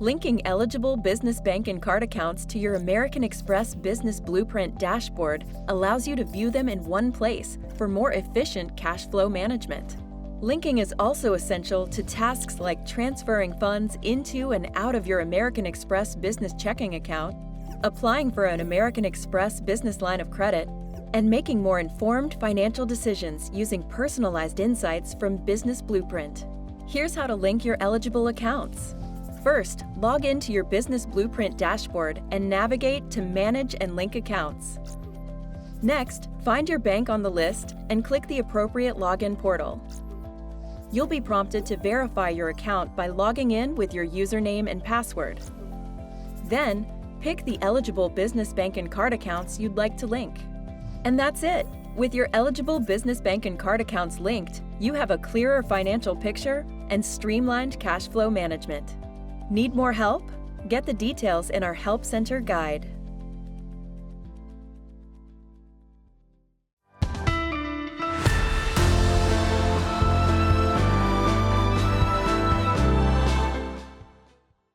Linking eligible business bank and card accounts to your American Express Business Blueprint dashboard allows you to view them in one place for more efficient cash flow management. Linking is also essential to tasks like transferring funds into and out of your American Express business checking account, applying for an American Express business line of credit, and making more informed financial decisions using personalized insights from Business Blueprint. Here's how to link your eligible accounts. First, log into your Business Blueprint dashboard and navigate to Manage and Link Accounts. Next, find your bank on the list and click the appropriate login portal. You'll be prompted to verify your account by logging in with your username and password. Then, pick the eligible business bank and card accounts you'd like to link. And that's it! With your eligible business bank and card accounts linked, you have a clearer financial picture and streamlined cash flow management. Need more help? Get the details in our Help Center guide.